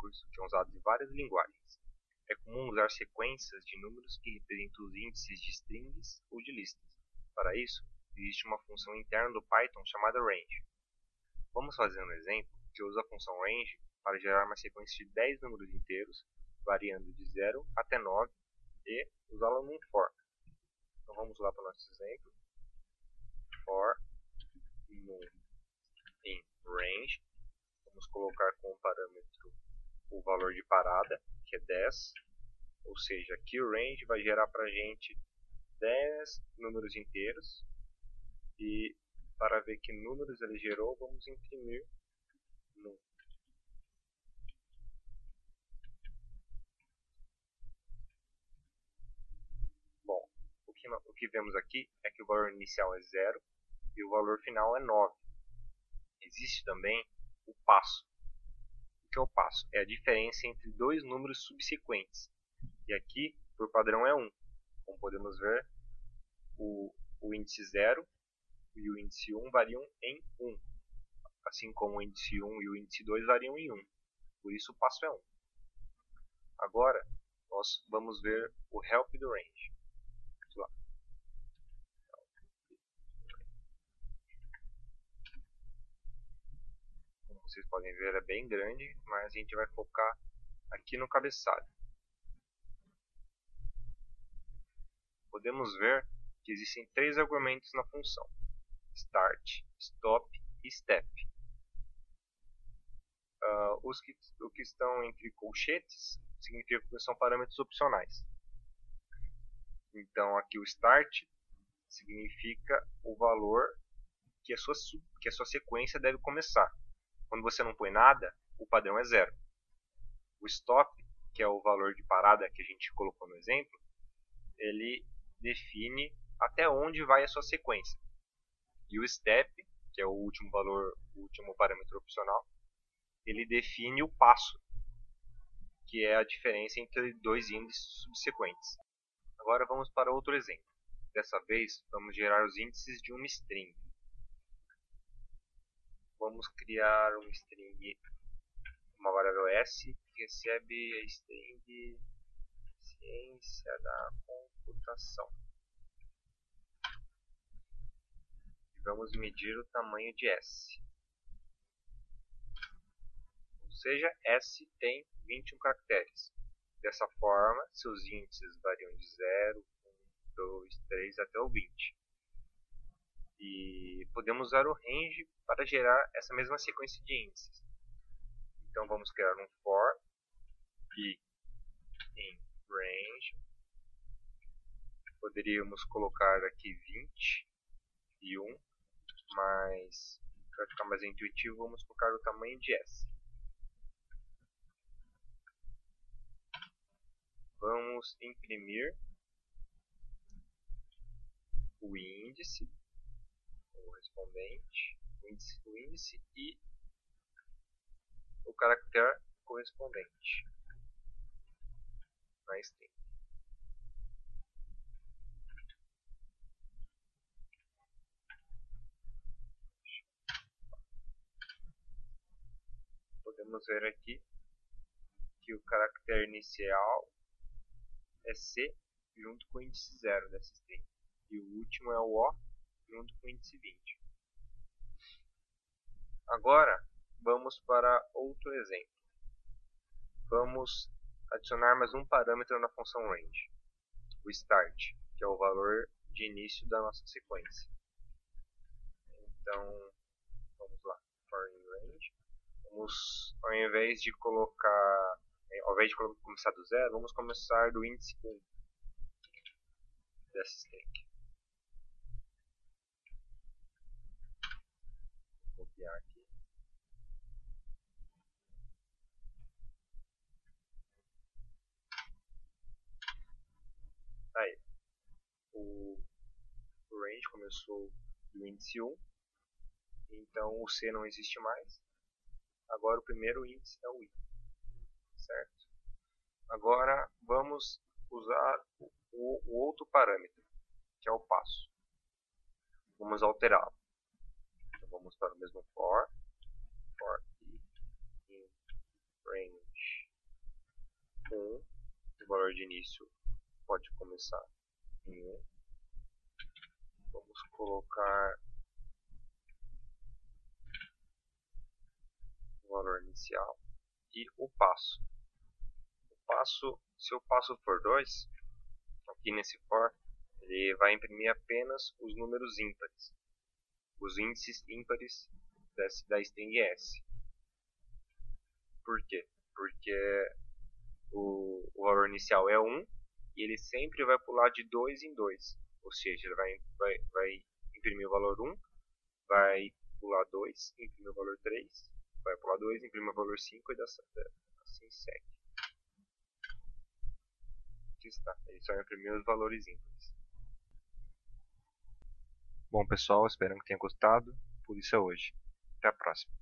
recurso que é usado em várias linguagens. É comum usar sequências de números que representam os índices de strings ou de listas. Para isso, existe uma função interna do Python chamada range. Vamos fazer um exemplo que usa a função range para gerar uma sequência de 10 números inteiros, variando de 0 até 9, e usá-la num for. Então vamos lá para o nosso exemplo. For em range. Vamos colocar como parâmetro o valor de parada, que é 10. Ou seja, aqui o range vai gerar para a gente 10 números inteiros. E para ver que números ele gerou, vamos imprimir no. Bom, o que vemos aqui é que o valor inicial é 0 e o valor final é 9. Existe também o passo. O que é o passo? É a diferença entre dois números subsequentes. E aqui, por padrão, é 1. Como podemos ver, o índice 0 e o índice 1 variam em 1. Assim como o índice 1 e o índice 2 variam em 1. Por isso o passo é 1. Agora, nós vamos ver o help do range. Vamos lá. Como vocês podem ver, é bem grande, mas a gente vai focar aqui no cabeçalho. Podemos ver que existem 3 argumentos na função: start, stop e step. Os que estão entre colchetes significa que são parâmetros opcionais. Então aqui o start significa o valor que a sua sequência deve começar. Quando você não põe nada, o padrão é 0. O stop, que é o valor de parada que a gente colocou no exemplo, ele define até onde vai a sua sequência. E o step, que é o último valor, o último parâmetro opcional, ele define o passo, que é a diferença entre dois índices subsequentes. Agora vamos para outro exemplo. Dessa vez, vamos gerar os índices de uma string. Vamos criar uma string, uma variável s, que recebe a string ciência da computação. E vamos medir o tamanho de s. Ou seja, s tem 21 caracteres. Dessa forma, seus índices variam de 0, 1, 2, 3 até o 20. E podemos usar o range para gerar essa mesma sequência de índices. Então vamos criar um for e em range poderíamos colocar aqui 20 e 1, mas para ficar mais intuitivo vamos colocar o tamanho de s. Vamos imprimir o índice correspondente, o índice e o caractere correspondente na string. Podemos ver aqui que o caractere inicial é C junto com o índice 0 dessa string. E o último é o O junto com o índice 20. Agora, vamos para outro exemplo. Vamos adicionar mais um parâmetro na função range, o start, que é o valor de início da nossa sequência. Então, vamos lá, for in range. Vamos, ao invés de começar do 0, vamos começar do índice 1 dessa string. Vou copiar aqui. Aí, o range começou do índice 1, então o C não existe mais. Agora o primeiro índice é o I, certo? Agora vamos usar o outro parâmetro, que é o passo. Vamos alterá-lo. Então vamos para o mesmo for i in range. de início pode começar em 1. Vamos colocar o valor inicial e o passo. Se o passo for 2, aqui nesse for, ele vai imprimir apenas os números ímpares, os índices ímpares da string S. Por quê? Porque o valor inicial é 1 e ele sempre vai pular de 2 em 2. Ou seja, ele vai imprimir o valor 1, vai pular 2, imprimir o valor 3, vai pular 2, imprimir o valor 5 e assim segue. Aqui está, ele só imprimiu os valores ímpares. Bom pessoal, espero que tenham gostado. Por isso é hoje. Até a próxima.